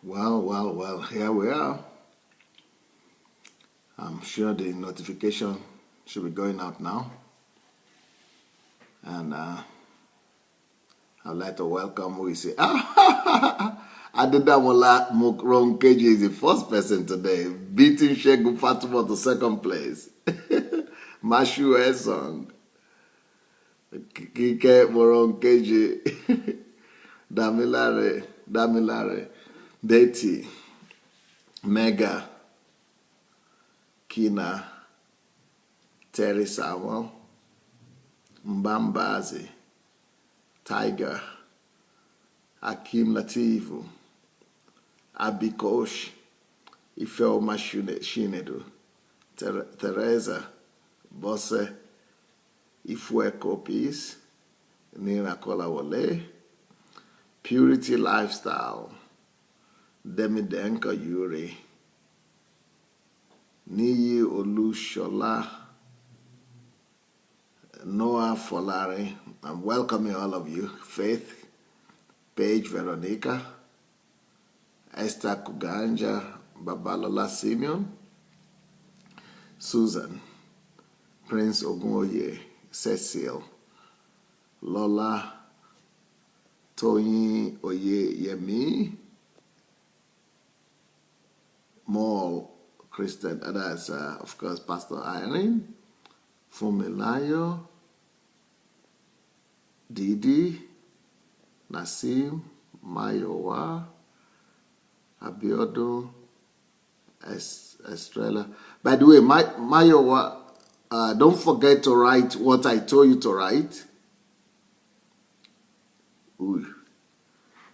Well, here we are. I'm sure the notification should be going out now. And I'd like to welcome who is here. Adelaja Mokronkeji is the first person today, beating Shegun Fatima to second place. Mashu Esong, Kike Moronkeji, Damilare, Betty, Mega, Kina, Terry Samuel, Mbambazi, Tiger, Akim Latifu, Abikosh, Ifeoma Shinedu, Teresa, Bosse, Ifweko Peace, Nina Kolawole, Purity Lifestyle, Demidenko Yuri, Niyi Olushola, Noah Folari. I'm welcoming all of you. Faith, Paige Veronica, Esther Kuganja, Babalola Simeon, Susan, Prince Ogunwoye, Cecil, Lola, Toyin Oyeyemi, Maul, Christian, and that's of course Pastor Irene, Fumilayo, Didi, Nasim, Mayowa, Abiodun, Estrella. By the way, Mayowa, don't forget to write what I told you to write. Ooh,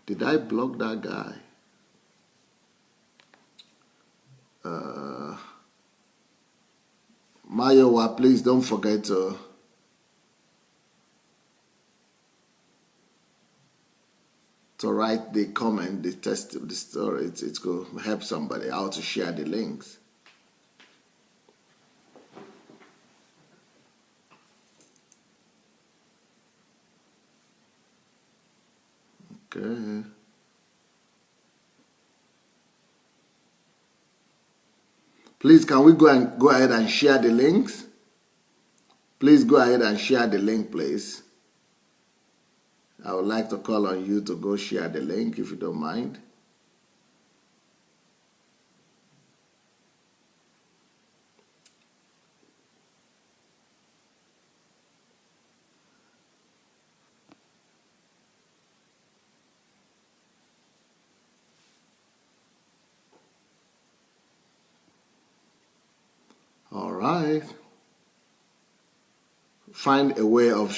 did I block that guy? Mayowa, please don't forget to write the comment, the test of the story. It's going to help somebody out to share the links. Okay. Please, can we go ahead and share the links? Please go ahead and share the link, please. I would like to call on you to go share the link if you don't mind. All right. Find a way of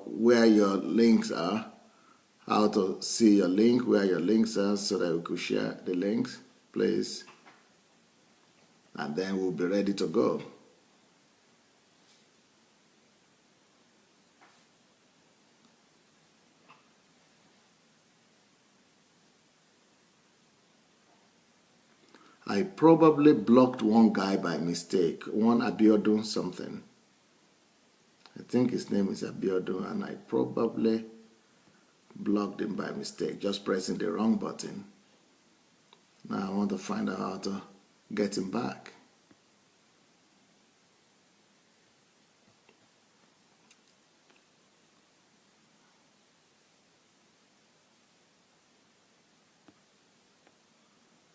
where your links are, how to see your link, where your links are, so that we could share the links, please. And then we'll be ready to go. I probably blocked one guy by mistake, one Abiodun something. I think his name is Abiodun, and I probably blocked him by mistake, just pressing the wrong button. Now I want to find out how to get him back.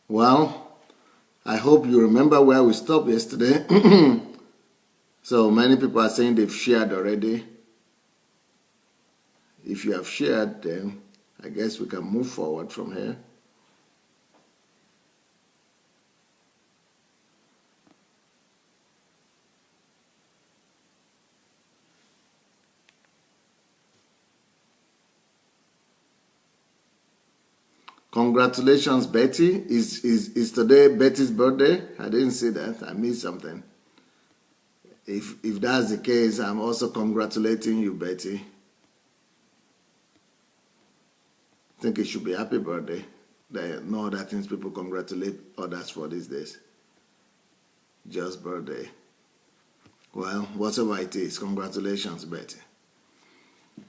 Well, I hope you remember where we stopped yesterday. So many people are saying they've shared already. If you have shared, then I guess we can move forward from here. Congratulations, Betty. Is today Betty's birthday? I didn't see that. I missed something. If that's the case, I'm also congratulating you, Betty. I think it should be happy birthday. There are no other things people congratulate others for these days. Just birthday. Well, whatever it is, congratulations, Betty.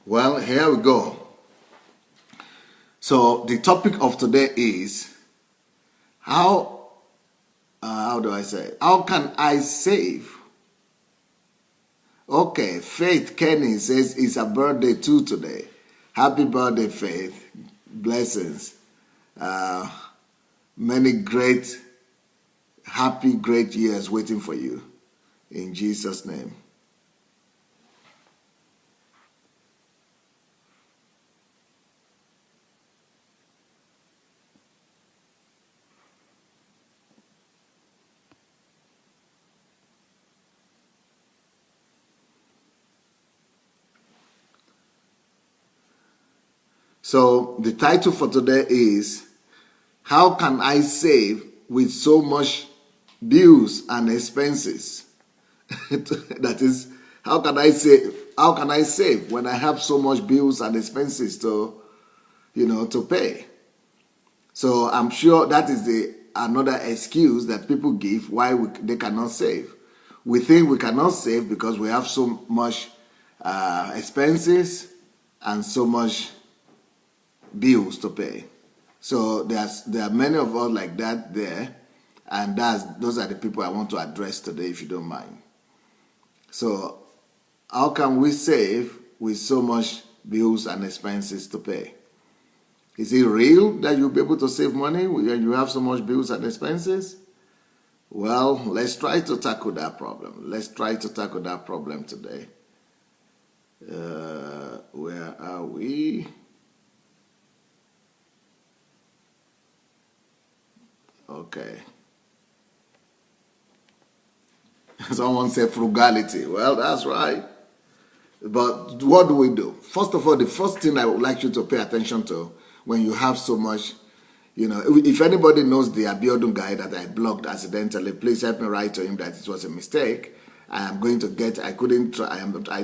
Well, here we go. So the topic of today is How how do I say? How can I save? Okay, Faith Kenny says it's a birthday too today. Happy birthday, Faith. Blessings. Uh, many great, happy, great years waiting for you. In Jesus' name. So the title for today is How Can I Save with So Much Bills and Expenses? That is, how can I save? How can I save when I have so much bills and expenses to pay? So I'm sure that is another excuse that people give why they cannot save. We think we cannot save because we have so much expenses and so much bills to pay. So there are many of us like that there, and those are the people I want to address today, if you don't mind. So how can we save with so much bills and expenses to pay? Is it real that you'll be able to save money when you have so much bills and expenses? Well, let's try to tackle that problem. Let's try to tackle that problem today. Where are we? Okay. Someone said frugality. Well, that's right. But what do we do? First of all, the first thing I would like you to pay attention to when you have so much, if anybody knows the Abiodun guy that I blocked accidentally, please help me write to him that it was a mistake. I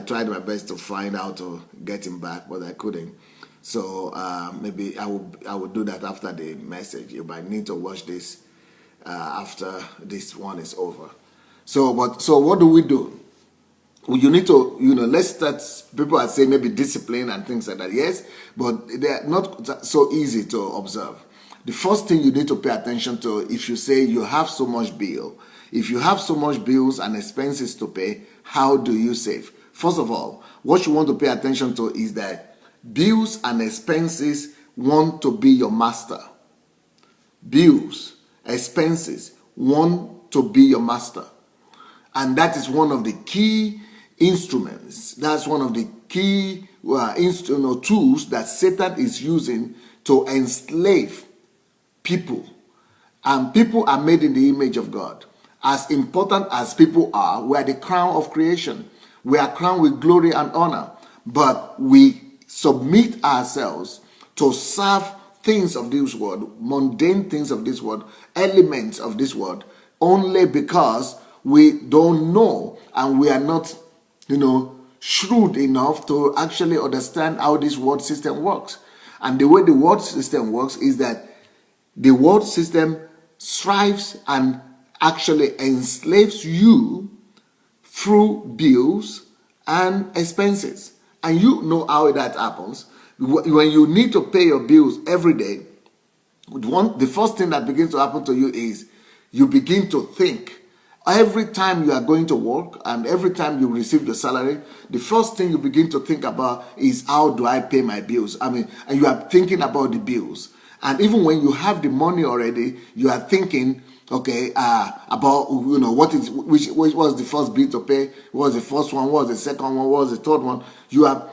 tried my best to find out to get him back, but I couldn't. So maybe I will do that after the message. You might need to watch this after this one is over. So what do we do? Well, you need to, let's start. People are saying maybe discipline and things like that. Yes, but they're not so easy to observe. The first thing you need to pay attention to, if you say you have so much bill, if you have so much bills and expenses to pay, how do you save? First of all, what you want to pay attention to is that bills and expenses want to be your master. Bills, expenses want to be your master. And that is one of the key instruments. That's one of the key tools that Satan is using to enslave people. And people are made in the image of God. As important as people are, we are the crown of creation. We are crowned with glory and honor. But we submit ourselves to serve things of this world, mundane things of this world, elements of this world, only because we don't know and we are not, shrewd enough to actually understand how this world system works. And the way the world system works is that the world system strives and actually enslaves you through bills and expenses. And you know how that happens. When you need to pay your bills every day, the first thing that begins to happen to you is you begin to think. Every time you are going to work and every time you receive your salary, the first thing you begin to think about is how do I pay my bills? And you are thinking about the bills. And even when you have the money already, you are thinking, okay, about which was the first bill to pay, what was the first one, what was the second one, what was the third one. You have,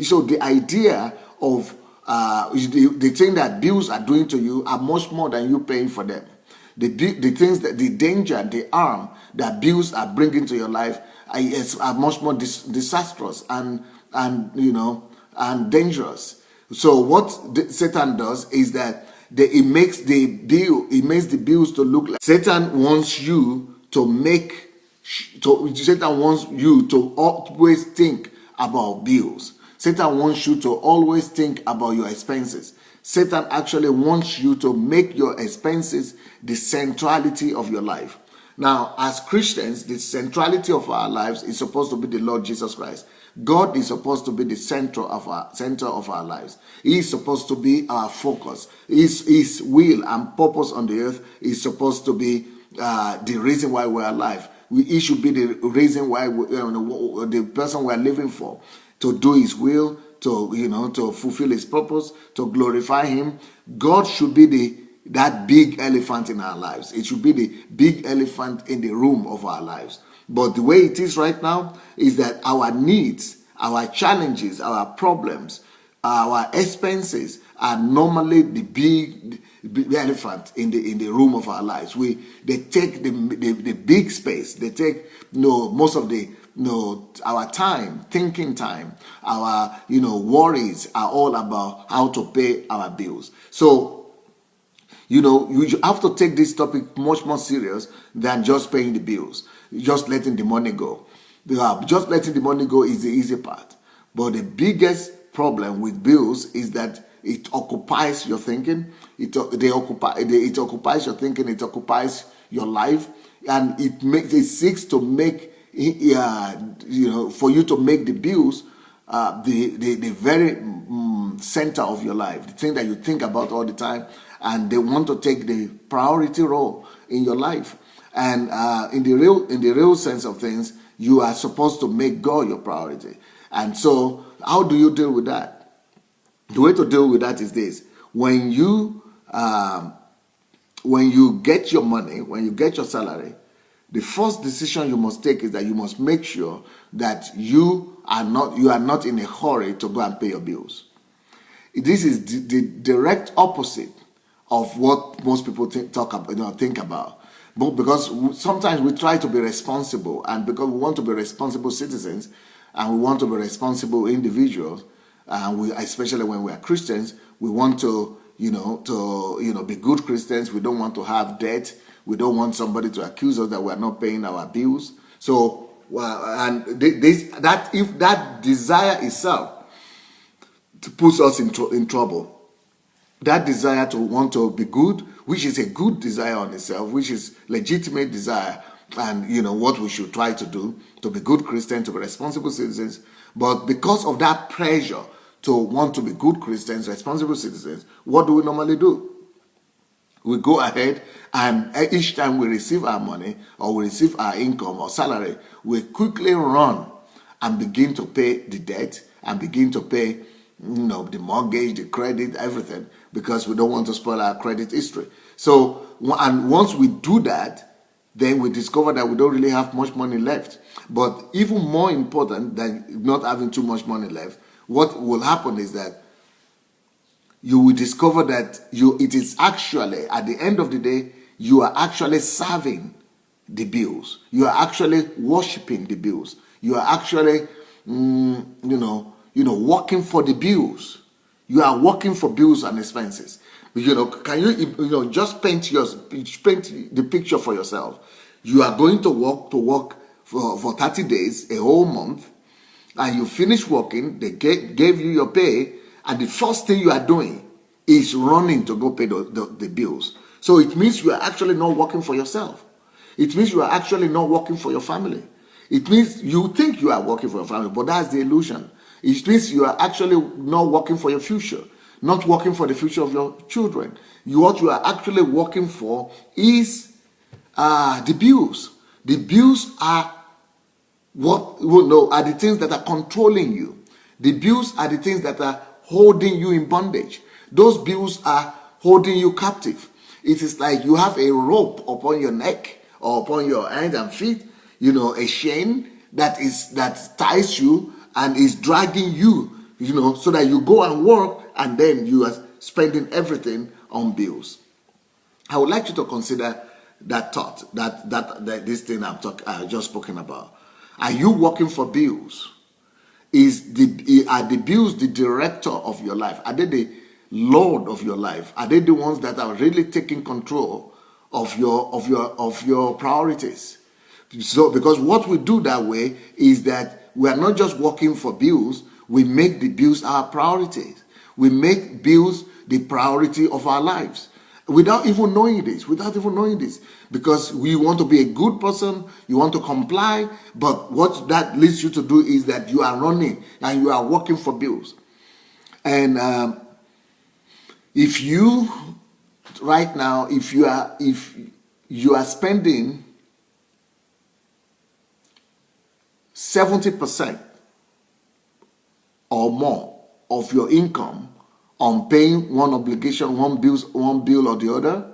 so the idea of the thing that bills are doing to you are much more than you paying for them. The things that the danger, the harm that bills are bringing to your life are much more disastrous and dangerous. So what Satan does is that it makes the bills to look like Satan wants you Satan wants you to always think about bills. Satan wants you to always think about your expenses. Satan actually wants you to make your expenses the centrality of your life. Now, as Christians, the centrality of our lives is supposed to be the Lord Jesus Christ. God is supposed to be the center of our lives. He is supposed to be our focus. His will and purpose on the earth is supposed to be the reason why we're alive. He should be the reason why the person we're living for, to do His will, to fulfill His purpose, to glorify Him. God should be that big elephant in our lives. It should be the big elephant in the room of our lives. But the way it is right now is that our needs, our challenges, our problems, our expenses are normally the big elephant in the room of our lives. They take the big space. They take most of our time, thinking time, our worries are all about how to pay our bills. So you have to take this topic much more serious than just paying the bills, just letting the money go. Just letting the money go is the easy part. But the biggest problem with bills is that it occupies your thinking. It occupies your thinking. It occupies your life, and it seeks to make for you to make the bills the very center of your life, the thing that you think about all the time, and they want to take the priority role in your life. And in the real sense of things, you are supposed to make God your priority. And so, how do you deal with that? The way to deal with that is this: when you get your money, when you get your salary, the first decision you must take is that you must make sure that you are not in a hurry to go and pay your bills. This is the direct opposite of what most people think about. But because sometimes we try to be responsible, and because we want to be responsible citizens, and we want to be responsible individuals, and especially when we are Christians, we want to be good Christians. We don't want to have debt. We don't want somebody to accuse us that we are not paying our bills. So, if that desire itself puts us in trouble. That desire to want to be good, which is a good desire on itself, which is legitimate desire, and what we should try to do to be good Christians, to be responsible citizens. But because of that pressure to want to be good Christians, responsible citizens, what do we normally do? We go ahead, and each time we receive our money or we receive our income or salary, we quickly run and begin to pay the debt and begin to pay the mortgage, the credit, everything, because we don't want to spoil our credit history. So, and once we do that, then we discover that we don't really have much money left. But even more important than not having too much money left, what will happen is that you will discover that it is actually, at the end of the day, you are actually serving the bills. You are actually worshiping the bills. You are actually, working for the bills. You are working for bills and expenses. Can you just paint the picture for yourself? You are going to work for 30 days, a whole month, and you finish working. They gave you your pay, and the first thing you are doing is running to go pay the bills. So it means you are actually not working for yourself. It means you are actually not working for your family. It means you think you are working for your family, but that's the illusion. It means you are actually not working for your future, not working for the future of your children. What you are actually working for is the bills. The bills are are the things that are controlling you. The bills are the things that are holding you in bondage. Those bills are holding you captive. It is like you have a rope upon your neck or upon your hands and feet, a chain that ties you and is dragging you, so that you go and work, and then you are spending everything on bills. I would like you to consider that thought, that this thing I just spoken about. Are you working for bills? Are the bills the director of your life? Are they the Lord of your life? Are they the ones that are really taking control of your priorities? So, because what we do that way is that we are not just working for bills, we make the bills our priorities. We make bills the priority of our lives. without even knowing this, because we want to be a good person, you want to comply, but what that leads you to do is that you are running and you are working for bills. And if you right now, if you are spending 70% or more of your income on paying one obligation, one bill or the other,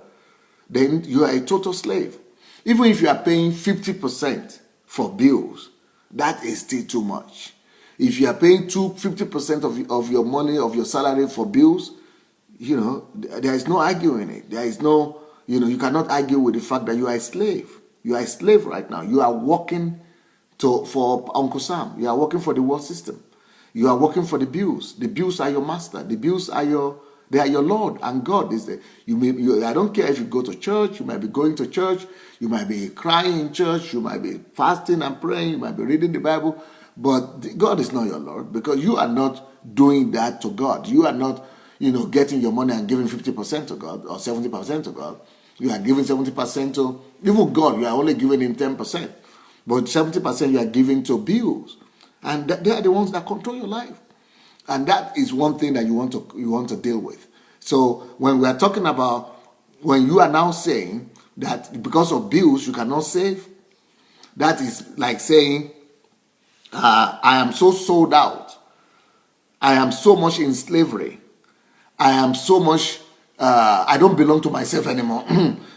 then you are a total slave. Even if you are paying 50% for bills, that is still too much. If you are paying 50% of your money, of your salary for bills, there is no arguing it. There is no, you cannot argue with the fact that you are a slave. You are a slave right now. You are working for Uncle Sam. You are working for the world system. You are working for the bills. The bills are your master. The bills are your Lord, and God is there. I don't care if you go to church. You might be going to church. You might be crying in church. You might be fasting and praying. You might be reading the Bible. But God is not your Lord, because you are not doing that to God. You are not, getting your money and giving 50% to God or 70% to God. You are giving 70% to even God. You are only giving Him 10%, but 70% you are giving to bills, and they are the ones that control your life. And that is one thing that you want to deal with. So when we are talking about, when you are now saying that because of bills you cannot save, that is like saying, I am so sold out. I am so much in slavery. I am so much, I don't belong to myself anymore.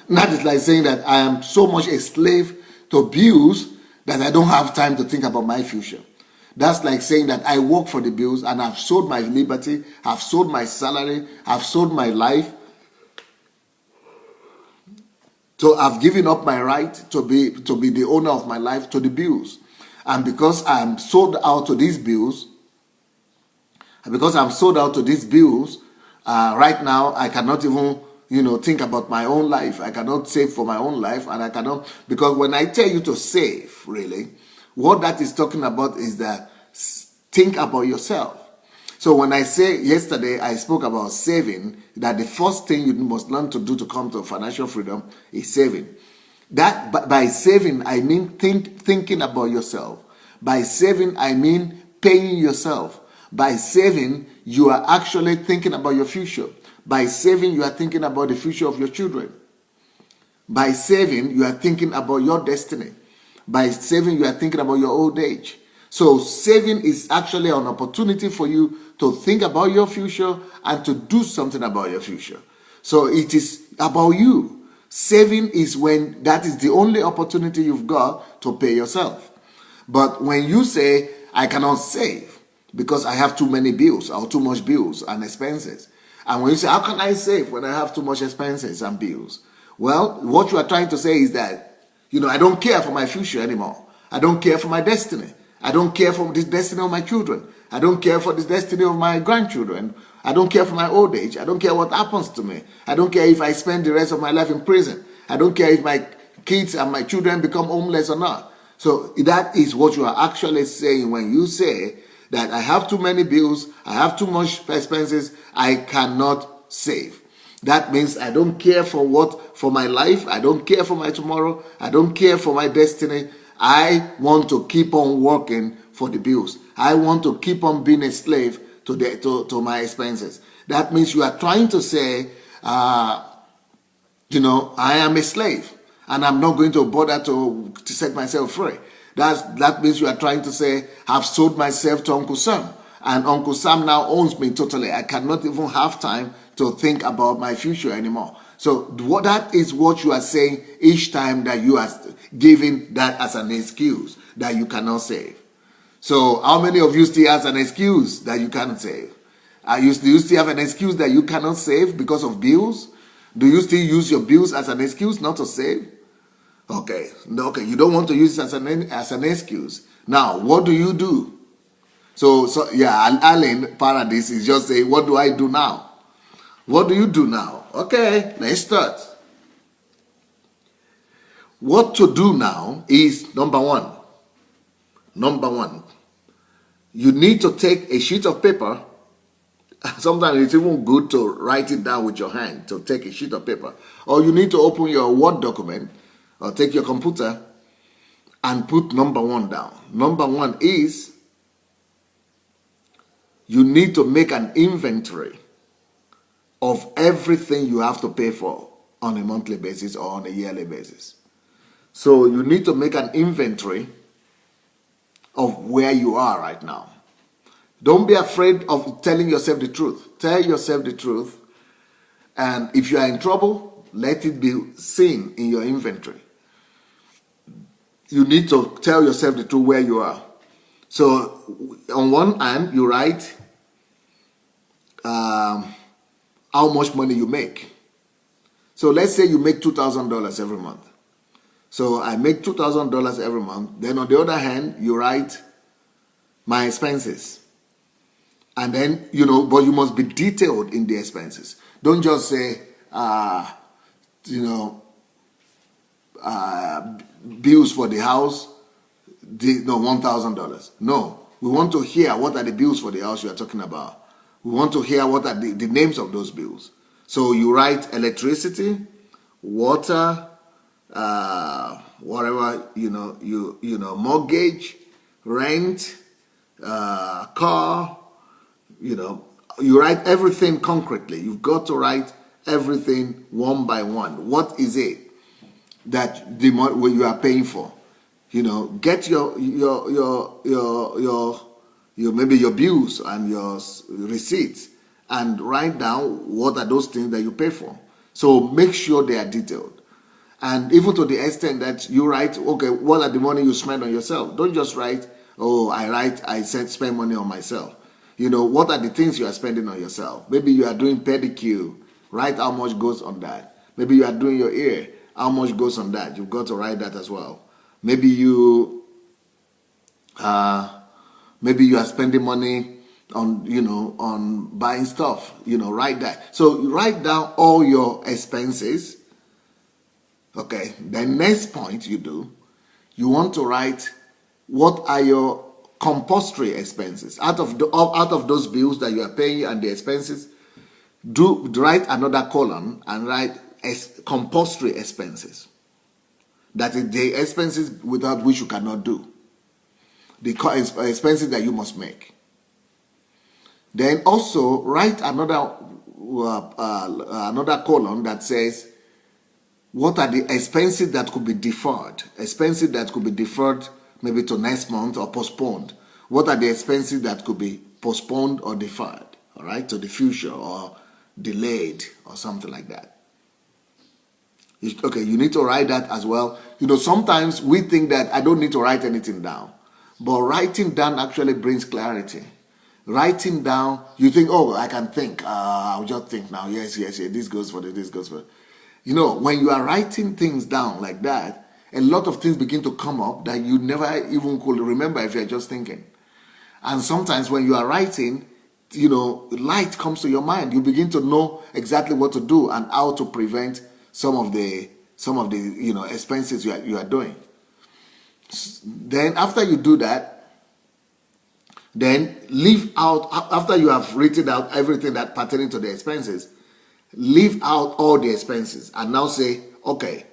That is like saying that I am so much a slave to bills that I don't have time to think about my future. That's like saying that I work for the bills and I've sold my liberty, I've sold my salary, I've sold my life. So I've given up my right to be the owner of my life to the bills. And because I'm sold out to these bills, right now I cannot even think about my own life. I cannot save for my own life, and I cannot, because when I tell you to save, really, what that is talking about is that think about yourself. So when I say, yesterday I spoke about saving, that the first thing you must learn to do to come to financial freedom is saving. That by saving I mean thinking about yourself. By saving I mean paying yourself. By saving, you are actually thinking about your future. By saving, you are thinking about the future of your children. By saving, you are thinking about your destiny. By saving, you are thinking about your old age. So saving is actually an opportunity for you to think about your future and to do something about your future. So it is about you. Saving is when that is the only opportunity you've got to pay yourself. But when you say, I cannot save because I have too many bills or too much bills and expenses. And when you say, how can I save when I have too much expenses and bills? Well, what you are trying to say is that, I don't care for my future anymore. I don't care for my destiny. I don't care for the destiny of my children. I don't care for the destiny of my grandchildren. I don't care for my old age. I don't care what happens to me. I don't care if I spend the rest of my life in prison. I don't care if my kids and my children become homeless or not. So that is what you are actually saying when you say that I have too many bills, I have too much expenses, I cannot save. That means I don't care for my life, I don't care for my tomorrow, I don't care for my destiny. I want to keep on working for the bills. I want to keep on being a slave to my expenses. That means you are trying to say, I am a slave and I'm not going to bother to set myself free. That means you are trying to say, I've sold myself to Uncle Sam, and Uncle Sam now owns me totally. I cannot even have time to think about my future anymore. So that is what you are saying each time that you are giving that as an excuse that you cannot save. So how many of you still have an excuse that you cannot save? Do you still have an excuse that you cannot save because of bills? Do you still use your bills as an excuse not to save? Okay, you don't want to use it as an excuse. Now, what do you do? So Alan Paradise is just saying, what do I do now? What do you do now? Okay, let's start. What to do now is number one. You need to take a sheet of paper Sometimes it's even good to write it down with your hand, to take a sheet of paper. Or you need to open your Word document or take your computer and put number one down. Number one is you need to make an inventory of everything you have to pay for on a monthly basis or on a yearly basis. So you need to make an inventory of where you are right now. Don't be afraid of telling yourself the truth. Tell yourself the truth. And if you are in trouble, let it be seen in your inventory. You need to tell yourself the truth where you are. So on one hand, you write how much money you make. So let's say you make $2,000 every month. So I make $2,000 every month. Then on the other hand, you write my expenses. And then, but you must be detailed in the expenses. Don't just say, bills for the house, $1,000. No, we want to hear what are the bills for the house you are talking about. We want to hear what are the names of those bills. So you write electricity, water, whatever, mortgage, rent, car, you write everything concretely. You've got to write everything one by one. What is it that what you are paying for? Get your maybe your bills and your receipts and write down what are those things that you pay for. So make sure they are detailed. And even to the extent that you write, okay, what are the money you spend on yourself? Don't just write, I spend money on myself. What are the things you are spending on yourself? Maybe you are doing pedicure. Write how much goes on that. Maybe you are doing your ear. How much goes on that? You've got to write that as well. Maybe you are spending money on buying stuff. Write that. So you write down all your expenses. Okay. The next point you want to write what are your compulsory expenses. Out of those bills that you are paying and the expenses, write another column and write compulsory expenses. That is the expenses without which you cannot do. The expenses that you must make. Then also write another column that says what are the expenses that could be deferred. Expenses that could be deferred maybe to next month or postponed. What are the expenses that could be postponed or deferred, all right, to the future or delayed or something like that? Okay, you need to write that as well. Sometimes we think that I don't need to write anything down, but writing down actually brings clarity. Writing down, you think, I can think. I'll just think now. Yes. This goes for this goes for. When you are writing things down like that, a lot of things begin to come up that you never even could remember if you're just thinking. And sometimes when you are writing, light comes to your mind. You begin to know exactly what to do and how to prevent some of the expenses you are doing. Then after you do that, then leave out, after you have written out everything that pertaining to the expenses, leave out all the expenses and now say, okay,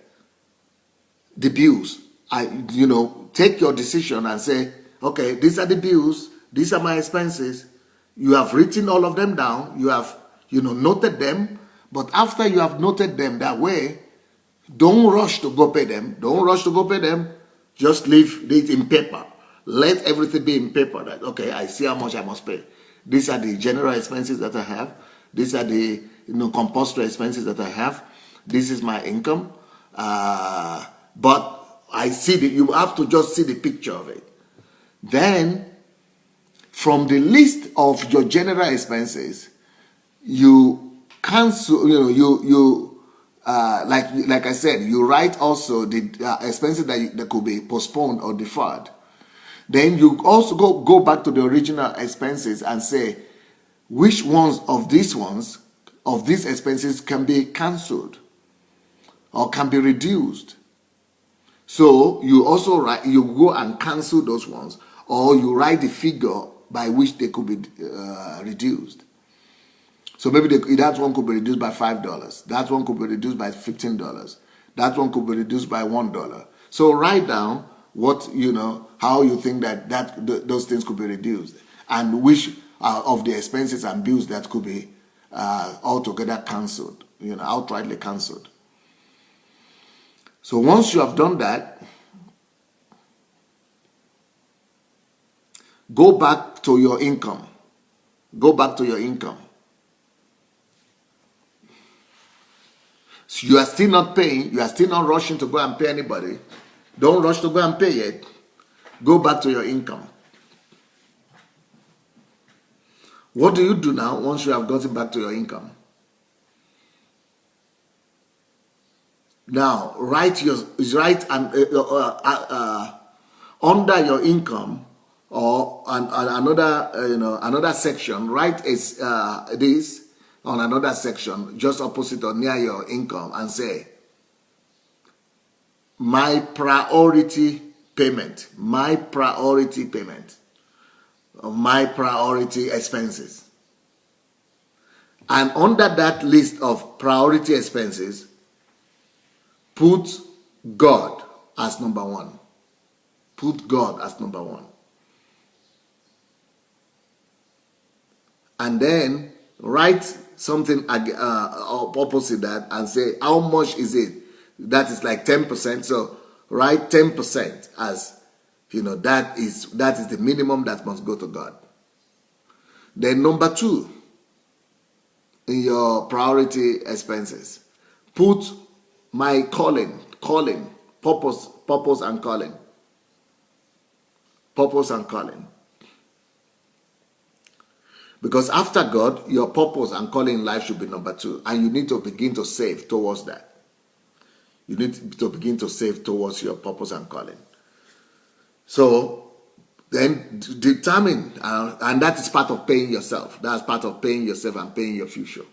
the bills. Take your decision and say, okay, these are the bills, these are my expenses. You have written all of them down, you have, noted them, but after you have noted them that way, don't rush to go pay them. Just leave it in paper. Let everything be in paper that, okay, I see how much I must pay. These are the general expenses that I have. These are the compulsory expenses that I have. This is my income. But I see that you have to just see the picture of it. Then, from the list of your general expenses, you cancel. Like I said, you write also the expenses that could be postponed or deferred. Then you also go back to the original expenses and say which ones of these expenses can be cancelled or can be reduced. So you also you go and cancel those ones, or you write the figure by which they could be reduced. So maybe that one could be reduced by $5. That one could be reduced by $15. That one could be reduced by $1. So write down what how you think those things could be reduced, and which of the expenses and bills that could be altogether cancelled, outrightly cancelled. So once you have done that, go back to your income. Go back to your income. So you are still not paying. You are still not rushing to go and pay anybody. Don't rush to go and pay yet. Go back to your income. What do you do now once you have gotten back to your income? Now, write under your income, or another section. Write this on another section, just opposite or near your income, and say, my priority payment, my priority payment, my priority expenses. And under that list of priority expenses, put God as number one. Put God as number one. And then write something opposite that and say, how much is it? That is like 10%. So write 10% as, that is the minimum that must go to God. Then number 2, in your priority expenses, put my calling, purpose and calling. Purpose and calling. Because after God, your purpose and calling in life should be number 2. And you need to begin to save towards that. You need to begin to save towards your purpose and calling. So then determine, and that is part of paying yourself. That's part of paying yourself and paying your future.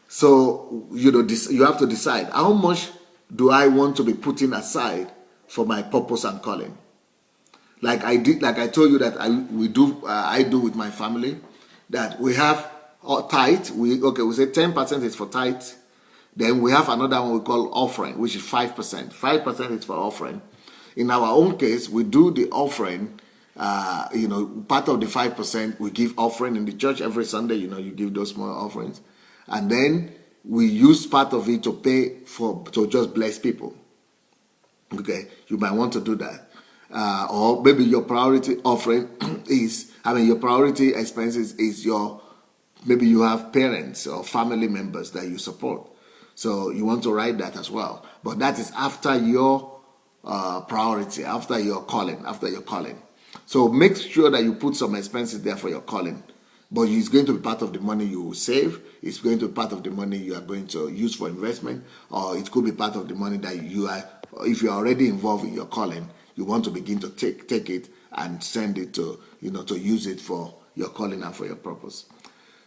So, you have to decide, how much do I want to be putting aside for my purpose and calling? Like I told you that I do with my family, that we have tithe. We say 10% is for tithe. Then we have another one we call offering, which is 5%. 5% is for offering. In our own case, we do the offering. Part of the 5% we give offering in the church every Sunday. You give those small offerings, and then we use part of it to just bless people. Okay, you might want to do that. Or maybe your priority offering your priority expenses is maybe you have parents or family members that you support. So you want to write that as well. But that is after your priority, after your calling. So make sure that you put some expenses there for your calling. But it's going to be part of the money you will save. It's going to be part of the money you are going to use for investment. Or it could be part of the money that if you are already involved in your calling, you want to begin to take it and send it to use it for your calling and for your purpose.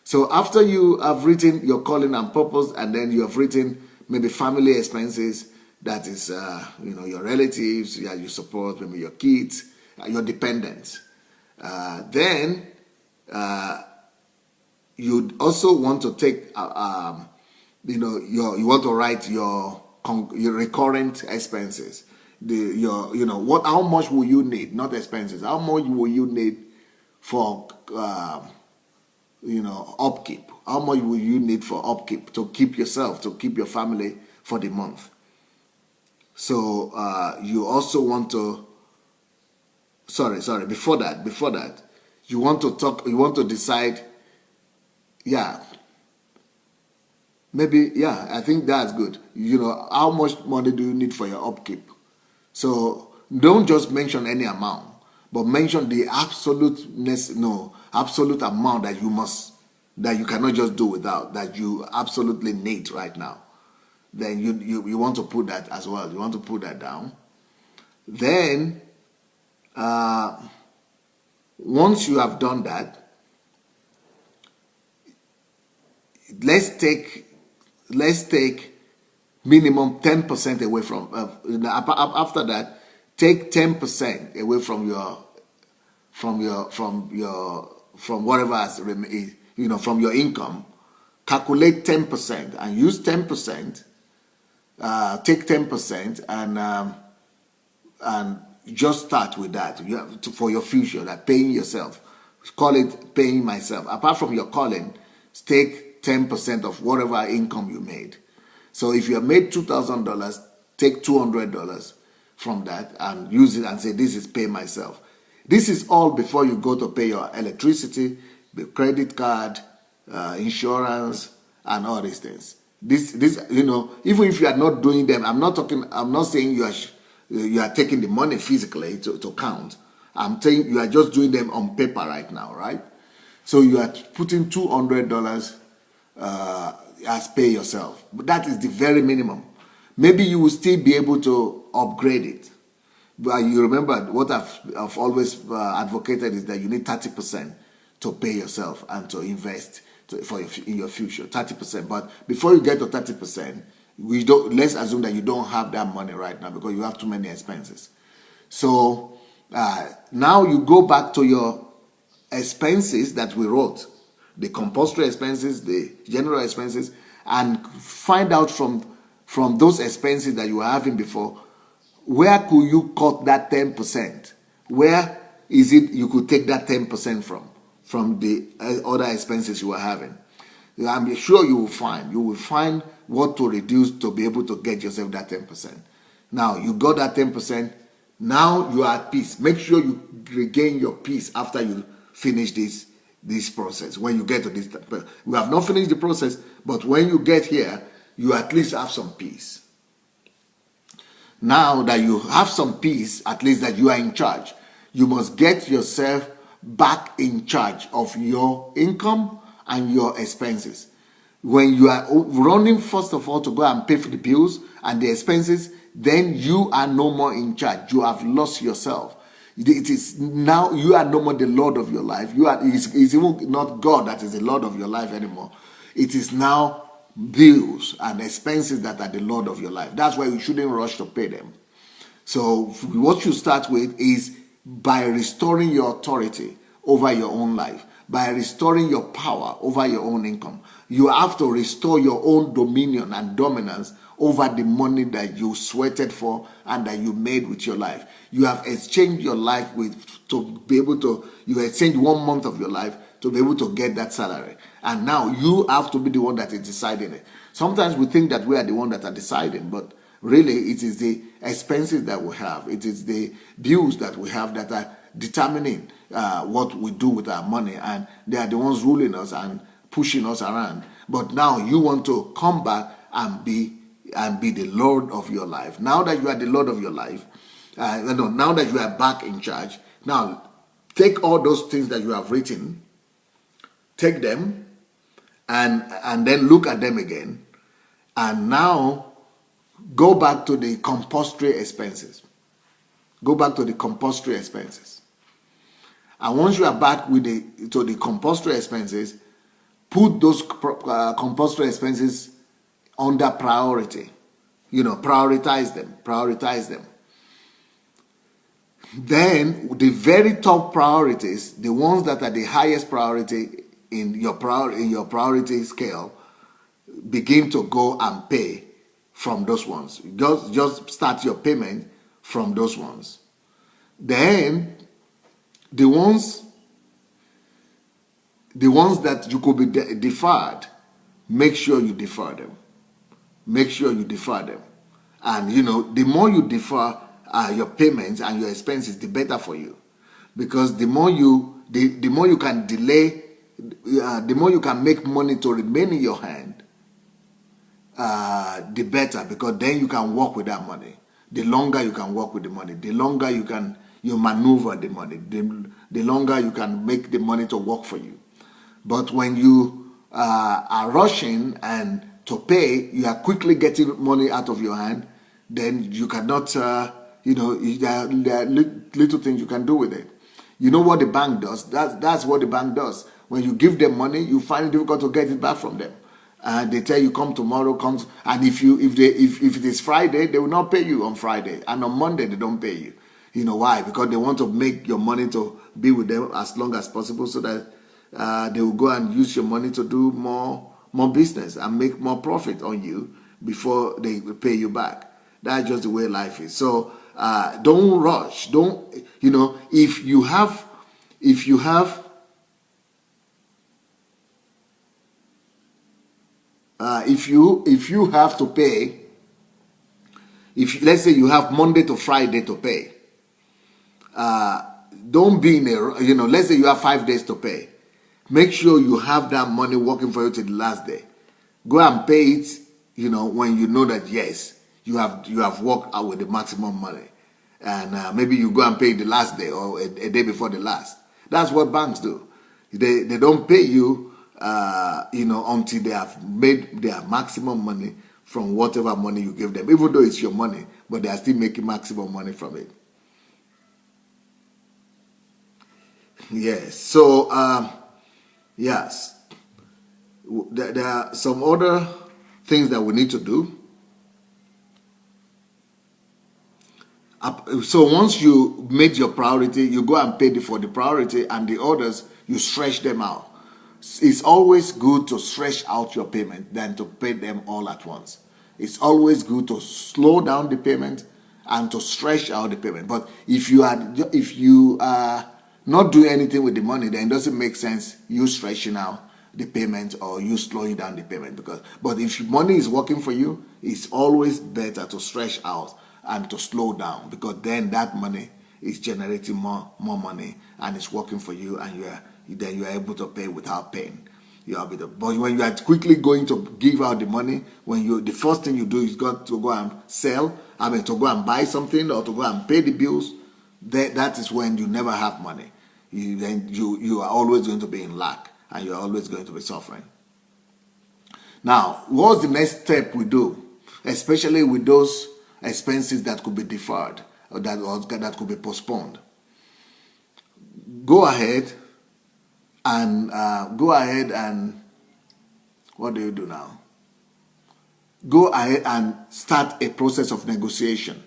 So after you have written your calling and purpose, and then you have written maybe family expenses, that is, your relatives, you support, maybe your kids, your dependents. Then you'd also want to take, you want to write your recurrent expenses. How much will you need? Not expenses. How much will you need for upkeep? How much will you need for upkeep to keep yourself, to keep your family for the month? So you also want to. Before that, you want to decide. I think that's good. How much money do you need for your upkeep? So don't just mention any amount, but mention the absolute amount that you cannot just do without, that you absolutely need right now. Then you want to put that as well. You want to put that down. Then once you have done that, let's take minimum 10% away from. After that, take 10% away from whatever from your income, calculate 10% and use 10%, take 10% and just start with that. You have to, for your future, like paying yourself. Call it paying myself. Apart from your calling, take 10% of whatever income you made. So if you have made $2,000, take $200 from that and use it and say, this is pay myself. This is all before you go to pay your electricity, the credit card, insurance, and all these things. This, even if you are not doing them, I'm not saying you are taking the money physically to count. I'm saying you are just doing them on paper right now, right? So you are putting $200 as pay yourself. But that is the very minimum. Maybe you will still be able to upgrade it. But you remember what I've always advocated is that you need 30% to pay yourself and to invest in your future. 30%. But before you get to 30%, let's assume that you don't have that money right now because you have too many expenses. So now you go back to your expenses that we wrote, the compulsory expenses, the general expenses, and find out from those expenses that you were having before, where could you cut that 10%? Where is it you could take that 10% from the other expenses you were having? I'm sure you will find what to reduce to be able to get yourself that 10%. Now you got that 10%. Now you are at peace. Make sure you regain your peace after you finish this process. When you get to this, we have not finished the process, but when you get here, you at least have some peace. Now that you have some peace, at least that you are in charge, you must get yourself back in charge of your income and your expenses. When you are running, first of all, to go and pay for the bills and the expenses, then you are no more in charge. You have lost yourself. It is now you are no more the Lord of your life. It's even not God that is the Lord of your life anymore. It is now bills and expenses that are the Lord of your life. That's why you shouldn't rush to pay them. So what you start with is by restoring your authority over your own life, by restoring your power over your own income. You have to restore your own dominion and dominance over the money that you sweated for and that you made with your life. You have exchanged your life you exchanged 1 month of your life to be able to get that salary. And now you have to be the one that is deciding it. Sometimes we think that we are the one that are deciding, but really it is the expenses that we have. It is the bills that we have that are determining what we do with our money, and they are the ones ruling us and pushing us around. But now you want to come back and be the Lord of your life. Now that you are the Lord of your life, now that you are back in charge, now take all those things that you have written, take them, and then look at them again, and now go back to the compulsory expenses. Go back to the compulsory expenses. And once you are back to the compulsory expenses, put those compulsory expenses under priority. Prioritize them. Then the very top priorities, the ones that are the highest priority in your priority scale, begin to go and pay from those ones. Just start your payment from those ones. Then the ones that you could be deferred, make sure you defer them. And the more you defer your payments and your expenses, the better for you, because the more you can delay, the more you can make money to remain in your hand, the better, because then you can work with that money. The longer you can work with the money, the longer you maneuver the money, the longer you can make the money to work for you. But when you are rushing and to pay, you are quickly getting money out of your hand, then you cannot, there are little things you can do with it. You know what the bank does? That's what the bank does. When you give them money, you find it difficult to get it back from them. They tell you come tomorrow, and if it is Friday, they will not pay you on Friday, and on Monday they don't pay you. You know why? Because they want to make your money to be with them as long as possible, so that they will go and use your money to do more business and make more profit on you before they pay you back. That's just the way life is. So don't rush. Don't, if you have if you have if you have to pay, if let's say you have Monday to Friday to pay, don't be in a, let's say you have 5 days to pay. Make sure you have that money working for you till the last day. Go and pay it, when you know that yes, you have worked out with the maximum money. And maybe you go and pay the last day or a day before the last. That's what banks do. They don't pay you, until they have made their maximum money from whatever money you give them, even though it's your money, but they are still making maximum money from it. Yes. So, yes, there are some other things that we need to do. So once you made your priority, you go and pay for the priority, and the others, you stretch them out. It's always good to stretch out your payment than to pay them all at once. It's always good to slow down the payment and to stretch out the payment. But if you are not doing anything with the money, then it doesn't make sense you stretching out the payment or you slowing down the payment. But if money is working for you, it's always better to stretch out and to slow down, because then that money is generating more money and it's working for you, and you are able to pay without pain. But when you are quickly going to give out the money, the first thing you do is to go and to go and buy something or to go and pay the bills, that is when you never have money. You are always going to be in lack, and you are always going to be suffering. Now, what's the next step we do, especially with those expenses that could be deferred or that could be postponed? Go ahead and what do you do now? Go ahead and start a process of negotiation.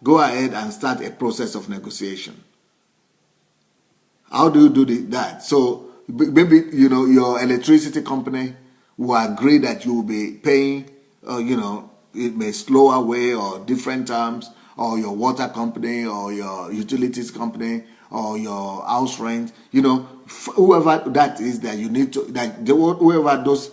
Go ahead and start a process of negotiation. How do you do that? So maybe your electricity company will agree that you will be paying, it may slower way or different terms, or your water company or your utilities company or your house rent, whoever that is that you need to, whoever those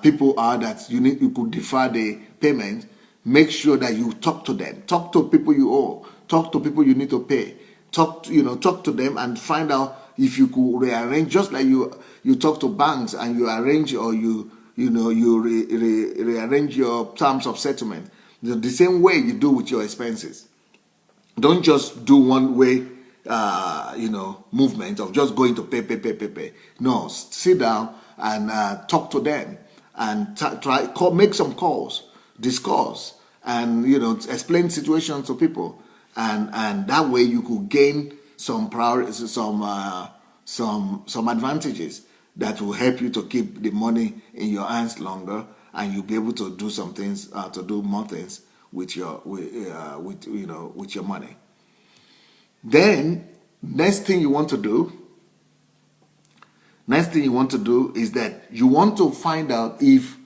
people are that you could defer the payment. Make sure that you talk to them. Talk to people you owe. Talk to people you need to pay. Talk to them and find out if you could rearrange, just like you talk to banks and you arrange, or you rearrange your terms of settlement. The same way you do with your expenses. Don't just do one way movement of just going to pay. No, sit down and talk to them and make some calls, discuss, and explain situations to people, and that way you could gain some priorities, some advantages that will help you to keep the money in your hands longer, and you'll be able to do some things, to do more things with your money. Then next thing you want to do is that you want to find out if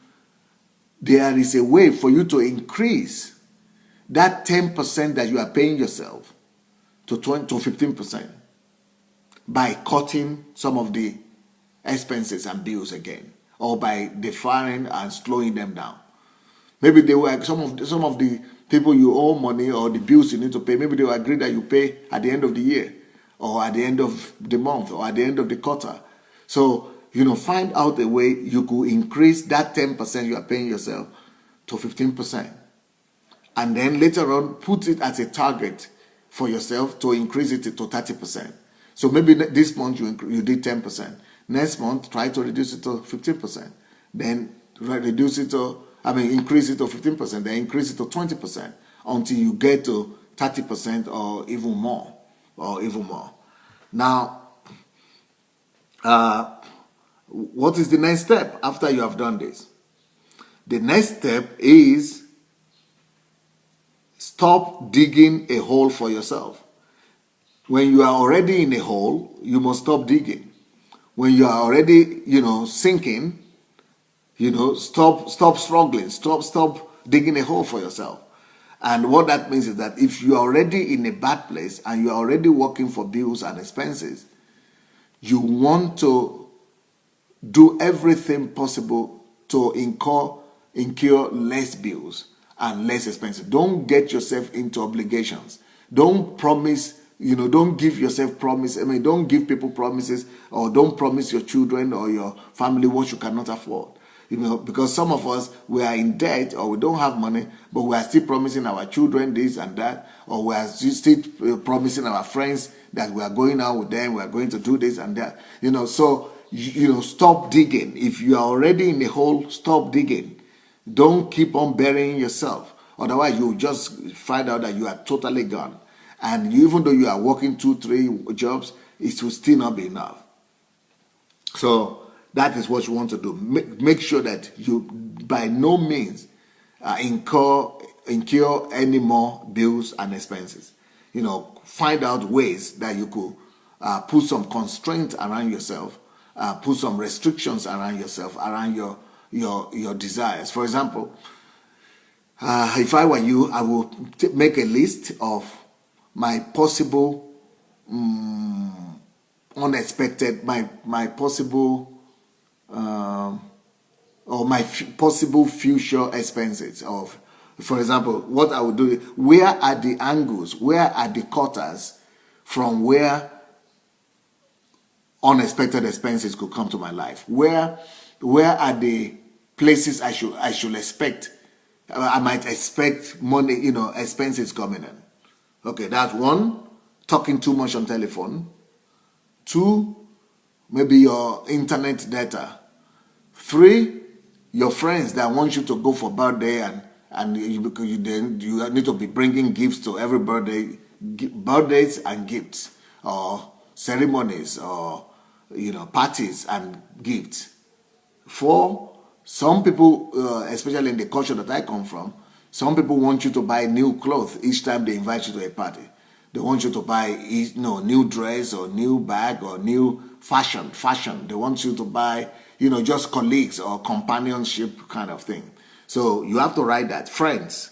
there is a way for you to increase that 10% that you are paying yourself to 15% by cutting some of the expenses and bills again, or by deferring and slowing them down. Maybe they were some of the people you owe money, or the bills you need to pay. Maybe they will agree that you pay at the end of the year, or at the end of the month, or at the end of the quarter. So find out a way you could increase that 10% you are paying yourself to 15%, and then later on put it as a target for yourself to increase it to 30%. So maybe this month you did 10%. Next month, try to reduce it to 15%. Then increase it to 15%. Then increase it to 20% until you get to 30% or even more. Now, what is the next step after you have done this? The next step is stop digging a hole for yourself. When you are already in a hole, you must stop digging. When you are already, sinking, stop struggling, stop digging a hole for yourself. And what that means is that if you are already in a bad place and you are already working for bills and expenses, you want to do everything possible to incur less bills and less expenses. Don't get yourself into obligations. Don't promise, don't give yourself promise. I mean, don't give people promises, or don't promise your children or your family what you cannot afford. Because some of us, we are in debt or we don't have money, but we are still promising our children this and that, or we are still promising our friends that we are going out with them, we are going to do this and that. So stop digging. If you are already in a hole, stop digging. Don't keep on burying yourself. Otherwise, you just find out that you are totally gone. And even though you are working 2-3 jobs, it will still not be enough. So that is what you want to do. Make sure that you by no means incur any more bills and expenses. Find out ways that you could put some constraints around yourself, put some restrictions around yourself, around your desires. For example, if I were you, I would make a list of my possible unexpected, my possible or my possible future expenses. Of, for example, what I would do, where are the angles, where are the quarters from where unexpected expenses could come to my life? Where are the places I should expect? I might expect money, expenses coming in. Okay, that's one. Talking too much on telephone. 2, maybe your internet data. 3, your friends that want you to go for birthday and you need to be bringing gifts to every birthdays and gifts, or ceremonies, or parties and gifts. 4, some people, especially in the culture that I come from, some people want you to buy new clothes each time they invite you to a party. They want you to buy new dress or new bag or new fashion. They want you to buy, just colleagues or companionship kind of thing. So you have to write that. Friends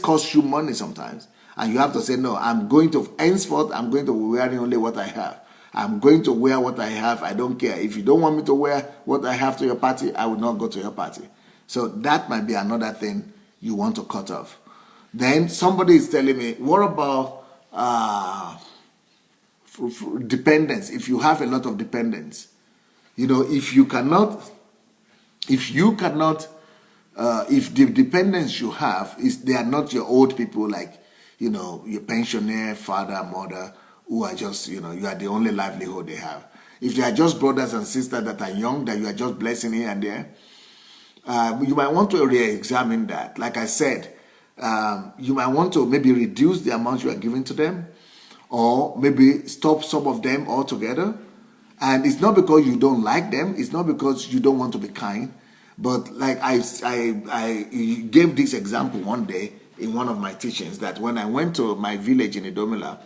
cost you money sometimes. And you have to say, no, henceforth, I'm going to be wearing only what I have. I'm going to wear what I have. I don't care. If you don't want me to wear what I have to your party, I will not go to your party. So that might be another thing you want to cut off. Then somebody is telling me, what about dependence? If you have a lot of dependence, if the dependents you have they are not your old people, like your pensioner, father, mother, who are just you are the only livelihood they have. If they are just brothers and sisters that are young, that you are just blessing here and there, you might want to re-examine that. Like I said, you might want to maybe reduce the amount you are giving to them, or maybe stop some of them altogether. And it's not because you don't like them, it's not because you don't want to be kind, but like I gave this example one day in one of my teachings, that when I went to my village in Idomila,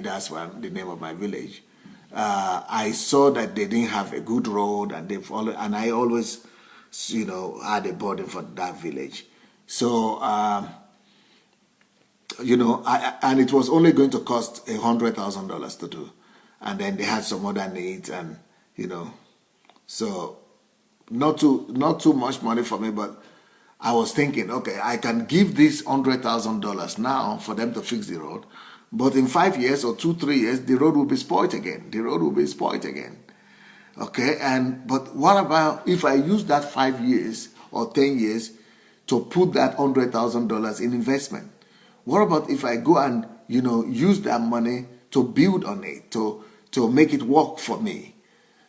that's the name of my village. I saw that they didn't have a good road, and and I always, had a burden for that village. So, and it was only going to cost $100,000 to do, and then they had some other needs, and so not too much money for me, but I was thinking, okay, I can give this $100,000 now for them to fix the road, but in 5 years or 2-3 years, the road will be spoiled again. Okay, but what about if I use that 5 years or 10 years to put that $100,000 in investment? What about if I go and use that money to build on it, to make it work for me?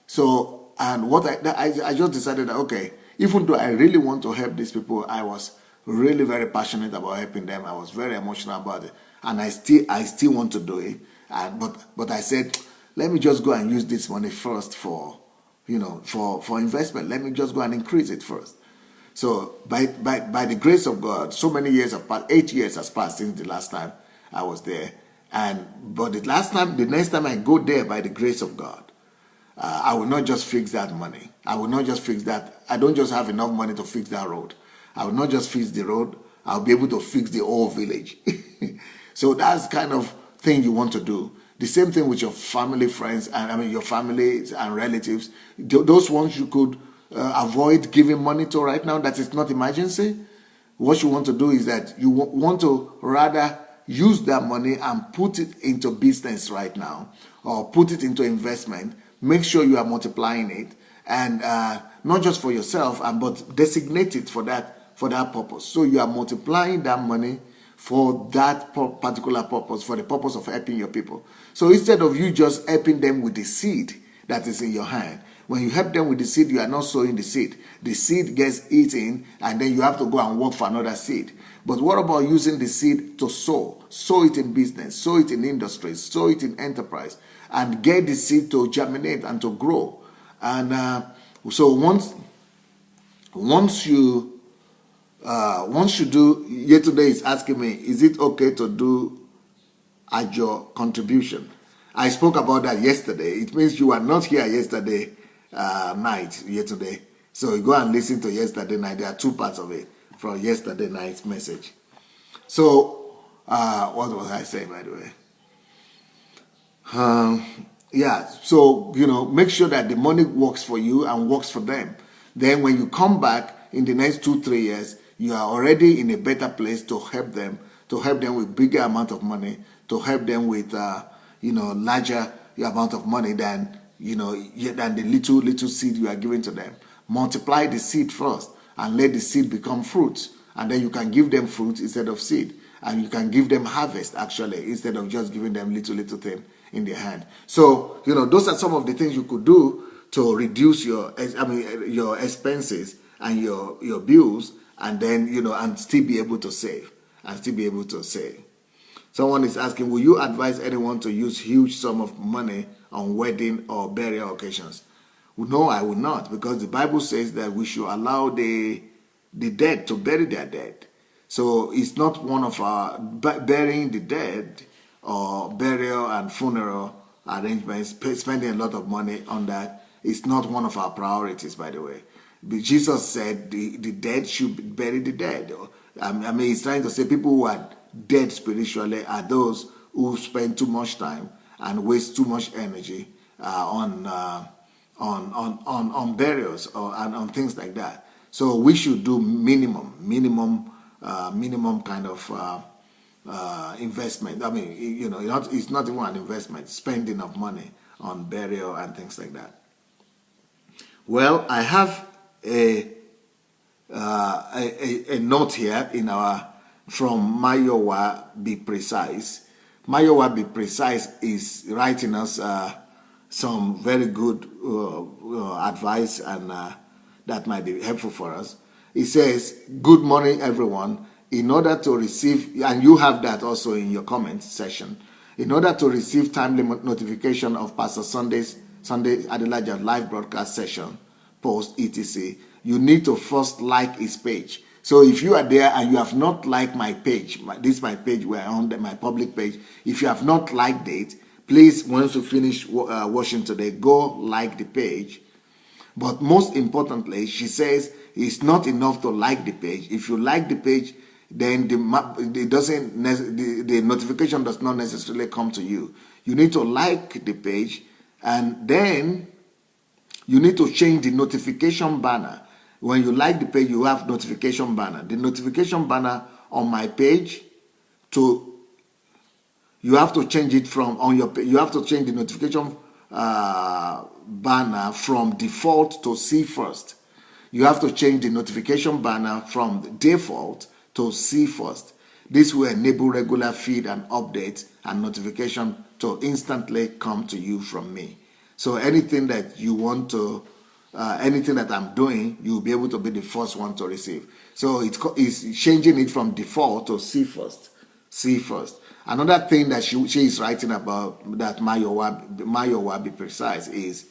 So, and what I just decided that, okay, even though I really want to help these people, I was really very passionate about helping them. I was very emotional about it, and I still want to do it. But I said, let me just go and use this money first for investment. Let me just go and increase it first. So by the grace of God, so many years have passed. 8 years has passed since the last time I was there, But the next time I go there by the grace of God, I will not just fix that money. I will not just fix that. I don't just have enough money to fix that road. I will not just fix the road. I'll be able to fix the whole village. So that's kind of thing you want to do. The same thing with your family, friends, and your family and relatives. Those ones you could avoid giving money to right now that is not emergency. What you want to do is that you want to rather use that money and put it into business right now, or put it into investment. Make sure you are multiplying it, and not just for yourself, but designate it for that purpose. So you are multiplying that money for that particular purpose, for the purpose of helping your people. So instead of you just helping them with the seed that is in your hand, when you help them with the seed, you are not sowing the seed. The seed gets eaten, and then you have to go and work for another seed. But what about using the seed to sow? Sow it in business, sow it in industries, sow it in enterprise, and get the seed to germinate and to grow. And so once you do, yesterday is asking me, is it okay to do your contribution? I spoke about that yesterday. It means you were not here yesterday night, yesterday. So you go and listen to yesterday night. There are two parts of it from yesterday night's message. So, what was I saying, by the way? Yeah, so, make sure that the money works for you and works for them. Then when you come back in the next 2-3 years, you are already in a better place to help them with bigger amount of money, to help them with, larger amount of money than the little seed you are giving to them. Multiply the seed first and let the seed become fruit, and then you can give them fruit instead of seed, and you can give them harvest actually instead of just giving them little thing in their hand. So those are some of the things you could do to reduce your expenses and your bills, and then and still be able to save Someone is asking, will you advise anyone to use huge sum of money on wedding or burial occasions? No, I will not, because the Bible says that we should allow the dead to bury their dead. So it's not one of our burying the dead or burial and funeral arrangements, spending a lot of money on that. It's not one of our priorities, by the way. But Jesus said the dead should bury the dead. He's trying to say people who are dead spiritually are those who spend too much time and waste too much energy on burials and on things like that. So we should do minimum kind of investment. It's not even an investment, spending of money on burial and things like that. Well, I have a note here from Mayowa Be Precise. Mayowa Be Precise is writing us some very good advice, and that might be helpful for us. He says, good morning, everyone. In order to receive, and you have that also in your comments section, in order to receive timely notification of Pastor Sunday Adelaja live broadcast session, post, etc., you need to first like his page. So if you are there and you have not liked my page, this is my page, we're on my public page. If you have not liked it, please, once you finish watching today, go like the page. But most importantly, she says it's not enough to like the page. If you like the page, then the notification does not necessarily come to you. You need to like the page, and then you need to change the notification banner. When you like the page, you have notification banner. The notification banner on my page you have to change it from on your page. You have to change the notification banner from default to see first. You have to change the notification banner from default to see first. This will enable regular feed and updates and notification to instantly come to you from me. So anything that you want to, anything that I'm doing, you'll be able to be the first one to receive. So it's changing it from default to see first. See first. Another thing that she is writing about, that Mayowa Be Precise, is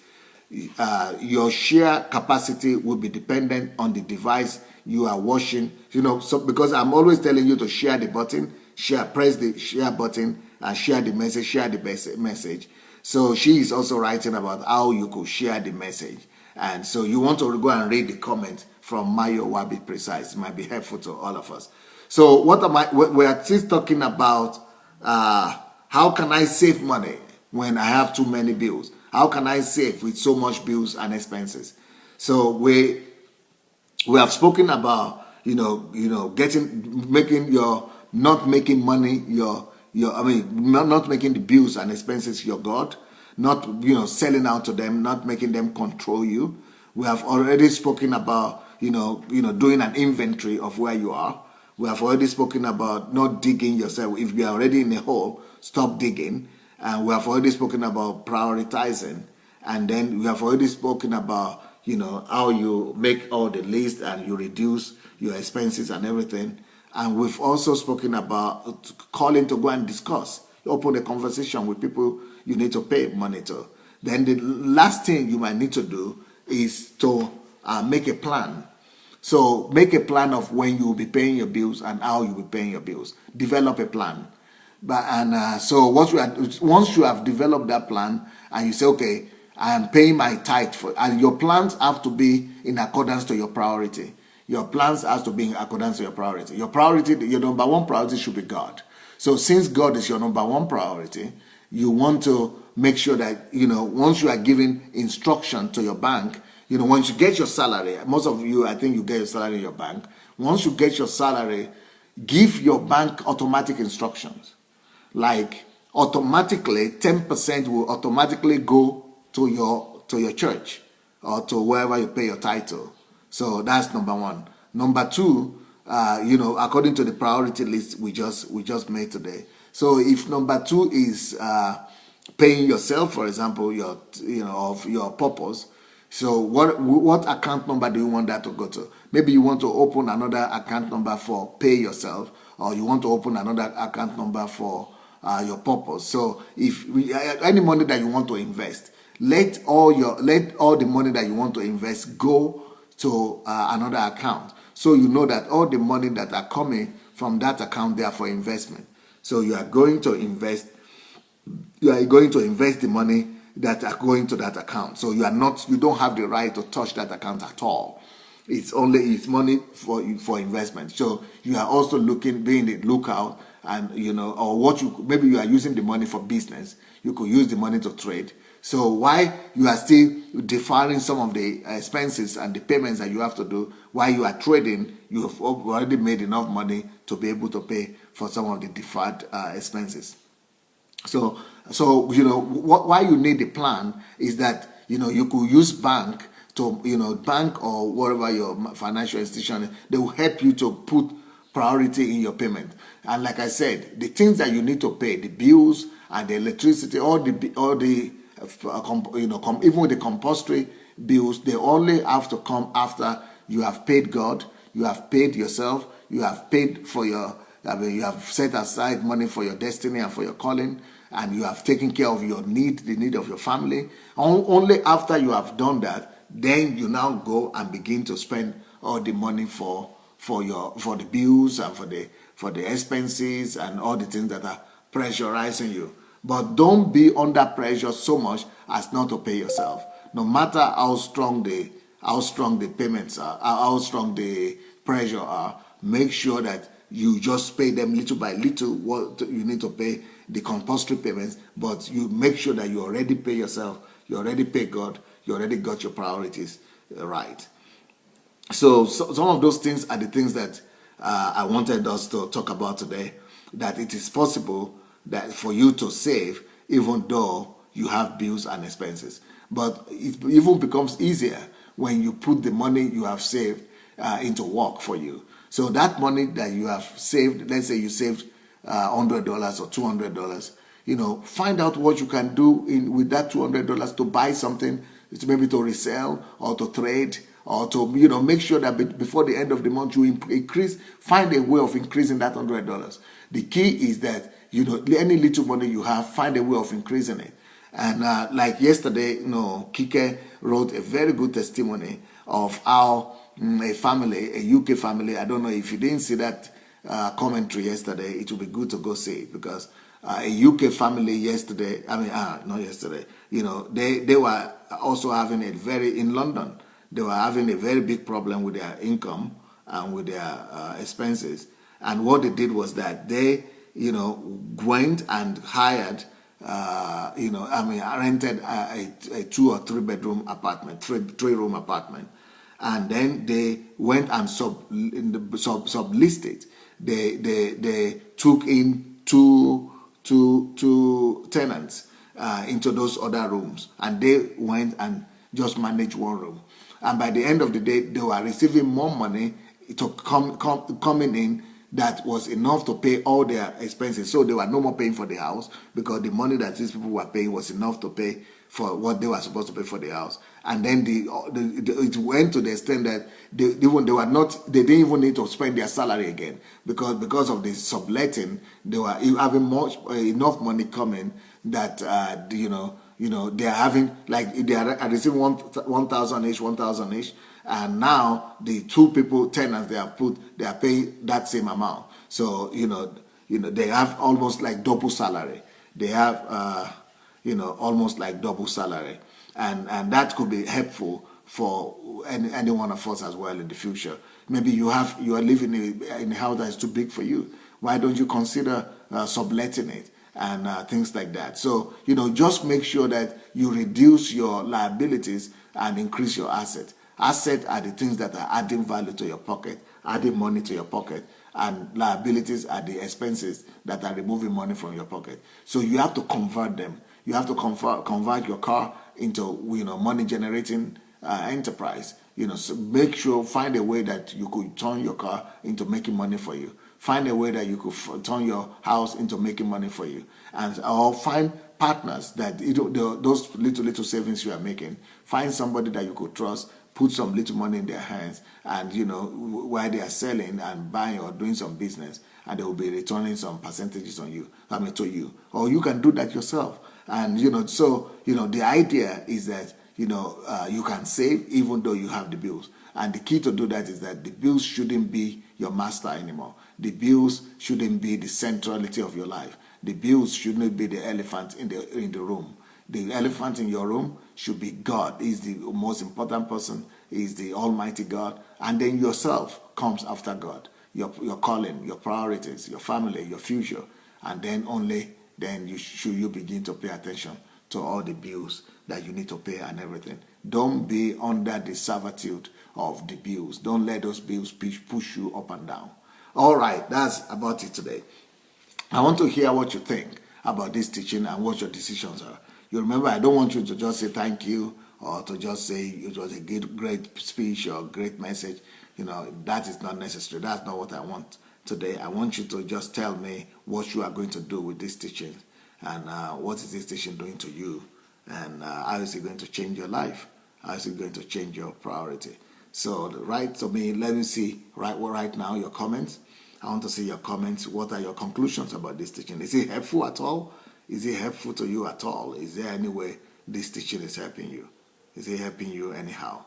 your share capacity will be dependent on the device you are watching. So because I'm always telling you to share the button, share, press the share button and share the message, share the message. So she is also writing about how you could share the message. And so you want to go and read the comment from Mayo Wabi Precise. It might be helpful to all of us. So what am I? We are still talking about how can I save money when I have too many bills? How can I save with so much bills and expenses? So we have spoken about making your not making money not making the bills and expenses your God, not selling out to them, not making them control you. We have already spoken about doing an inventory of where you are. We have already spoken about not digging yourself. If you are already in a hole, stop digging. And we have already spoken about prioritizing. And then we have already spoken about how you make all the list and you reduce your expenses and everything. And we've also spoken about calling to go and discuss, open a conversation with people you need to pay money to. Then the last thing you might need to do is to make a plan. So make a plan of when you will be paying your bills and how you will be paying your bills. Develop a plan. So once you have developed that plan and you say, okay, I am paying my tithe and your plans have to be in accordance to your priority. Your plans have to be in accordance to your priority. Your number one priority should be God. So since God is your number one priority, you want to make sure that, once you are giving instruction to your bank, once you get your salary, most of you, I think you get your salary in your bank. Once you get your salary, give your bank automatic instructions. Like automatically, 10% will automatically go to your church or to wherever you pay your title. So that's number one. Number two, according to the priority list we just made today. So if number two is paying yourself, for example, of your purpose. So what account number do you want that to go to? Maybe you want to open another account number for pay yourself, or you want to open another account number for your purpose. So if any money that you want to invest, let all the money that you want to invest go to another account. So you know that all the money that are coming from that account, they are for investment. So you are going to invest the money that are going to that account. So you don't have the right to touch that account at all. It's money for investment. So you are also being the lookout, and or maybe you are using the money for business. You could use the money to trade. So while you are still deferring some of the expenses and the payments that you have to do while you are trading, you have already made enough money to be able to pay for some of the deferred expenses. So why you need a plan is that you could use bank or whatever your financial institution is. They will help you to put priority in your payment. And like I said, the things that you need to pay, the bills and the electricity, all the even with the compulsory bills, they only have to come after you have paid God, you have paid yourself, you have paid for you have set aside money for your destiny and for your calling, and you have taken care of the need of your family. Only after you have done that, then you now go and begin to spend all the money for the bills and for the expenses and all the things that are pressurizing you. But don't be under pressure so much as not to pay yourself. No matter how strong the payments are, how strong the pressure are, make sure that you just pay them little by little what you need to pay, the compulsory payments, but you make sure that you already pay yourself, you already pay God, you already got your priorities right. So some of those things are the things that I wanted us to talk about today, that it is possible that for you to save even though you have bills and expenses. But it even becomes easier when you put the money you have saved into work for you. So that money that you have saved, let's say you saved $100 or $200, find out what you can do with that $200 to buy something, maybe to resell or to trade, or to make sure that before the end of the month you find a way of increasing that $100. The key is that any little money you have, find a way of increasing it. And like yesterday, Kike wrote a very good testimony of how a UK family, I don't know if you didn't see that commentary yesterday, it will be good to go see it, because a UK family yesterday, not yesterday, they were also having in London, they were having a very big problem with their income and with their expenses. And what they did was that they, went and hired, rented a 2 or 3 bedroom apartment, three room apartment, and then they went and sublisted. They took in two tenants into those other rooms, and they went and just managed one room. And by the end of the day, they were receiving more money coming in that was enough to pay all their expenses. So they were no more paying for the house, because the money that these people were paying was enough to pay for what they were supposed to pay for the house. And then it went to the extent that they didn't even need to spend their salary again, because of the subletting, they were having enough money coming that they are having, like, they are receiving 1,000 each, and now the 2 people tenants they are paying that same amount. So they have almost like double salary. They have almost like double salary, and that could be helpful for any one of us as well in the future. Maybe you are living in a house that is too big for you. Why don't you consider subletting it and things like that? So just make sure that you reduce your liabilities and increase your assets. Assets are the things that are adding value to your pocket, adding money to your pocket, and liabilities are the expenses that are removing money from your pocket. So you have to convert them. You have to convert your car into money generating enterprise. So make sure, find a way that you could turn your car into making money for you. Find a way that you could turn your house into making money for you, or find partners that those little savings you are making. Find somebody that you could trust. Put some little money in their hands, and while they are selling and buying or doing some business, and they will be returning some percentages to you, or you can do that yourself. And so the idea is that you can save even though you have the bills. And the key to do that is that the bills shouldn't be your master anymore. The bills shouldn't be the centrality of your life. The bills shouldn't be the elephant in the room. The elephant in your room should be God. He's the most important person. He's the Almighty God. And then yourself comes after God. Your calling, your priorities, your family, your future. And then you begin to pay attention to all the bills that you need to pay and everything. Don't be under the servitude of the bills. Don't let those bills push you up and down. All right, that's about it today. I want to hear what you think about this teaching and what your decisions are. You remember, I don't want you to just say thank you, or to just say it was a great speech or great message. That is not necessary. That's not what I want today. I want you to just tell me what you are going to do with this teaching, and what is this teaching doing to you, and how is it going to change your life? How is it going to change your priority? So write to me. Let me see right now your comments. I want to see your comments. What are your conclusions about this teaching? Is it helpful at all? Is it helpful to you at all? Is there any way this teaching is helping you? Is it helping you anyhow?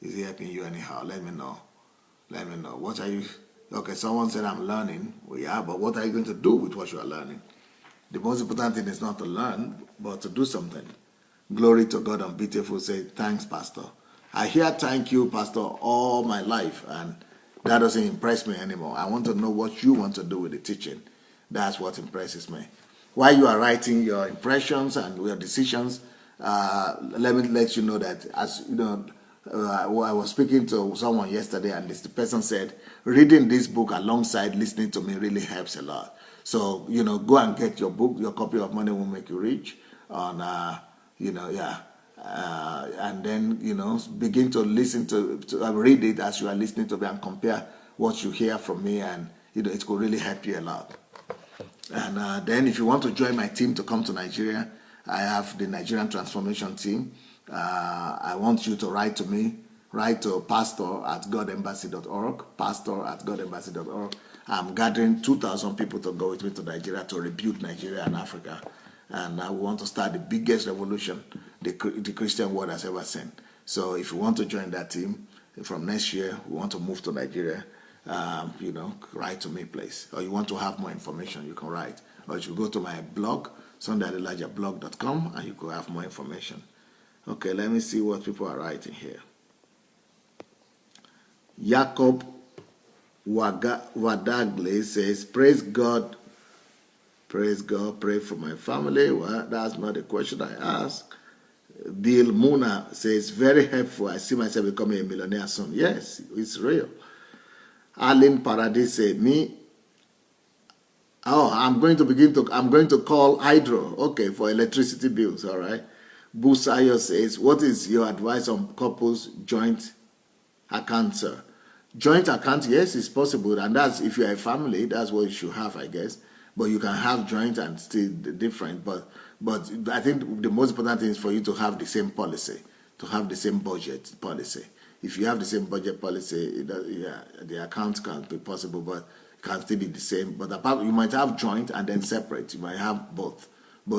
Is it helping you anyhow? Let me know. Let me know. What are you... Okay, someone said I'm learning. Well, yeah, but what are you going to do with what you are learning? The most important thing is not to learn, but to do something. Glory to God. I'm beautiful. Say, thanks, Pastor. I hear thank you, Pastor, all my life, and that doesn't impress me anymore. I want to know what you want to do with the teaching. That's what impresses me. While you are writing your impressions and your decisions, let me let you know that, as you know, I was speaking to someone yesterday, and the person said, reading this book alongside listening to me really helps a lot. So, go and get your book, your copy of Money Will Make You Rich, on, and then, begin to listen to read it as you are listening to me, and compare what you hear from me, and, it could really help you a lot. And then if you want to join my team to come to Nigeria, I have the Nigerian Transformation Team. I want you to write to me. Write to pastor@godembassy.org, pastor@godembassy.org. I'm gathering 2,000 people to go with me to Nigeria to rebuild Nigeria and Africa. And I want to start the biggest revolution the Christian world has ever seen. So if you want to join that team, from next year, we want to move to Nigeria. write to me, please. Or you want to have more information, you can write. Or you go to my blog, sundayadelajablog.com, and you could have more information. Okay, let me see what people are writing here. Jacob Wadagle says, praise God, pray for my family. Well, that's not a question I asked. Bill Muna says, very helpful. I see myself becoming a millionaire soon. Yes, it's real. Aline Paradis said, I'm going to call Hydro, okay, for electricity bills, all right. Busayo says, what is your advice on couples joint account, sir? Joint account, yes, it's possible, and that's if you're a family, that's what you should have, I guess. But you can have joint and still different. But I think the most important thing is for you to have the same policy, to have the same budget policy. If you have the same budget policy, the account can't be possible, but it can still be the same. But apart, you might have joint and then separate. You might have both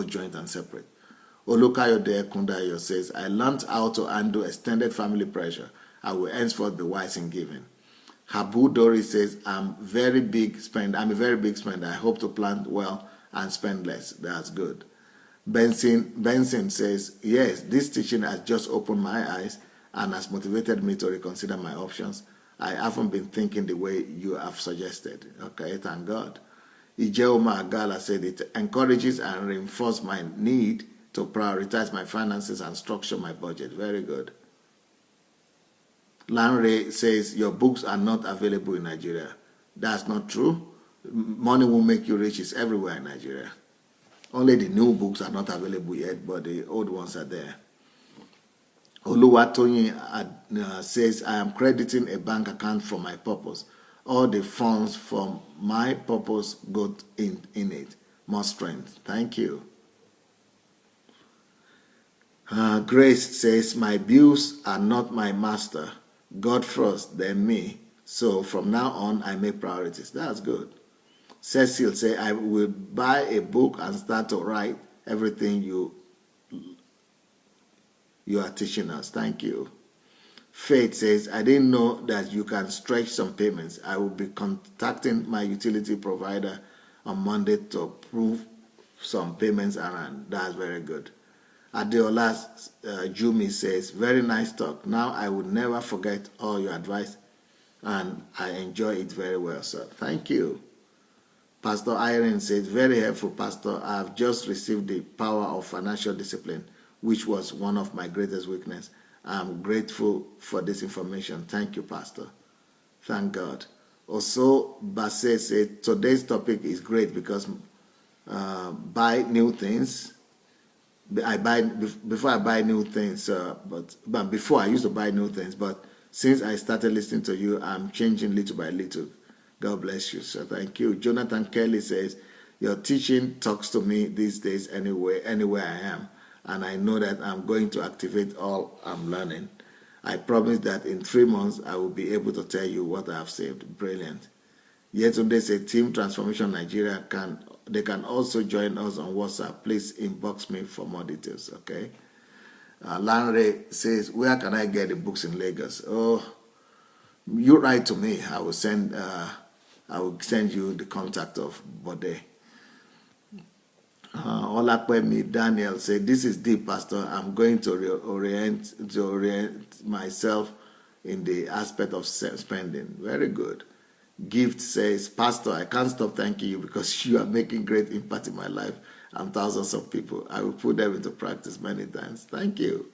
joint and separate. Olukayode Kundayo says, I learned how to handle extended family pressure. I will henceforth be wise in giving. Habu Dori says, I'm a very big spender. I hope to plan well and spend less. That's good. Benson says, yes, this teaching has just opened my eyes and has motivated me to reconsider my options. I haven't been thinking the way you have suggested. Okay, thank God. Ijeoma Agala said, it encourages and reinforces my need to prioritize my finances and structure my budget. Very good. Lanre says, your books are not available in Nigeria. That's not true. Money Will Make You Rich is everywhere in Nigeria. Only the new books are not available yet, but the old ones are there. Oluwatoyin says, I am crediting a bank account for my purpose. All the funds from my purpose go in it. More strength. Thank you. Grace says, my bills are not my master. God first, then me. So from now on, I make priorities. That's good. Cecil says, I will buy a book and start to write everything you are teaching us. Thank you. Faith says, I didn't know that you can stretch some payments. I will be contacting my utility provider on Monday to approve some payments around. That's very good. Adeola Jumi says, very nice talk. Now I will never forget all your advice and I enjoy it very well, sir. Thank you. Pastor Irene says, very helpful, Pastor. I have just received the power of financial discipline, which was one of my greatest weaknesses. I'm grateful for this information. Thank you, Pastor. Thank God. Also, Basse said, today's topic is great because buy new things. Before I buy new things, but before I used to buy new things, but since I started listening to you, I'm changing little by little. God bless you, sir. Thank you. Jonathan Kelly says, your teaching talks to me these days anywhere I am, and I know that I'm going to activate all I'm learning. I promise that in 3 months, I will be able to tell you what I have saved. Brilliant. Yesterday said, Team Transformation Nigeria they can also join us on WhatsApp. Please inbox me for more details, okay? Lanre says, where can I get the books in Lagos? Oh, you write to me. I will send you the contact of Bode. Olapemi Daniel said, this is deep, Pastor. I'm going to orient myself in the aspect of spending. Very good. Gift says, Pastor, I can't stop thanking you because you are making great impact in my life and thousands of people. I will put them into practice many times. Thank you.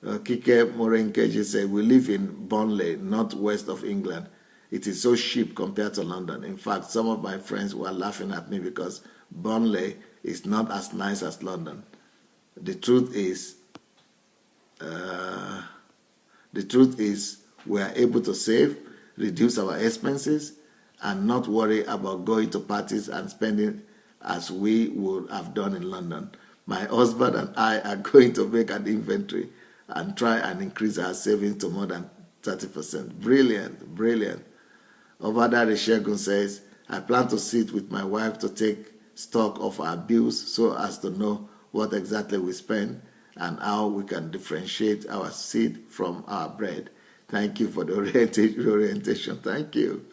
Kike Morenkeji said, we live in Burnley, northwest of England. It is so cheap compared to London. In fact, some of my friends were laughing at me because Burnley is not as nice as London. The truth is, we are able to save, reduce our expenses, and not worry about going to parties and spending as we would have done in London. My husband and I are going to make an inventory and try and increase our savings to more than 30%. Brilliant, brilliant. Ovada Reshegun says, I plan to sit with my wife to take stock of our bills so as to know what exactly we spend and how we can differentiate our seed from our bread. Thank you for the orientation. Thank you.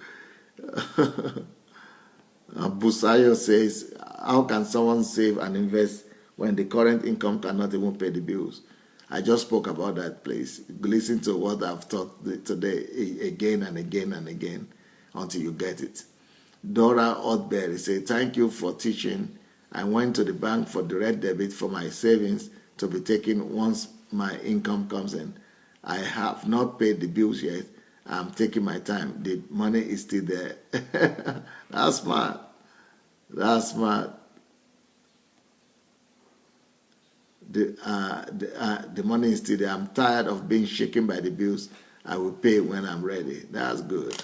Busayo says, how can someone save and invest when the current income cannot even pay the bills? I just spoke about that, please. Listen to what I've taught today again and again and again until you get it. Dora Oddberry says, thank you for teaching. I went to the bank for direct debit for my savings to be taken once my income comes in. I have not paid the bills yet. I'm taking my time. The money is still there. That's smart. That's smart. The money is still there. I'm tired of being shaken by the bills. I will pay when I'm ready. That's good.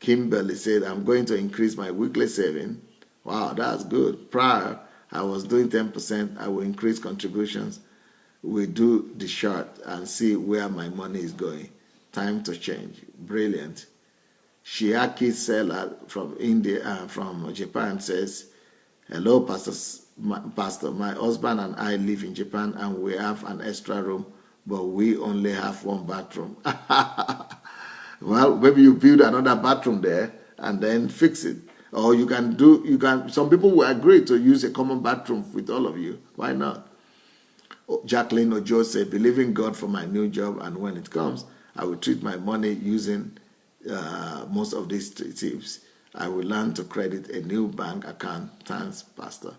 Kimberly said, I'm going to increase my weekly saving. Wow, that's good. Prior, I was doing 10%. I will increase contributions. We do the short and see where my money is going. Time to change. Brilliant. Shiaki Seller from India, from Japan says, hello, Pastor. My husband and I live in Japan and we have an extra room, but we only have one bathroom. Well, maybe you build another bathroom there and then fix it. Or some people will agree to use a common bathroom with all of you. Why not? Jacqueline Ojo said, believing God for my new job, and when it comes, I will treat my money using most of these tips. I will learn to credit a new bank account. Thanks, Pastor.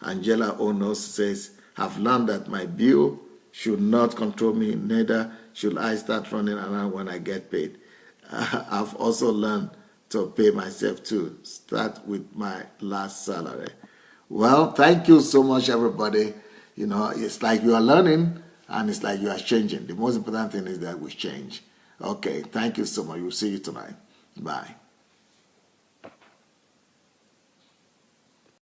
Angela Ono says, I've learned that my bill should not control me, neither should I start running around when I get paid. I've also learned to pay myself too. Start with my last salary. Well, thank you so much, everybody. You know, it's like you are learning and it's like you are changing. The most important thing is that we change. Okay, thank you so much. We'll see you tonight. Bye.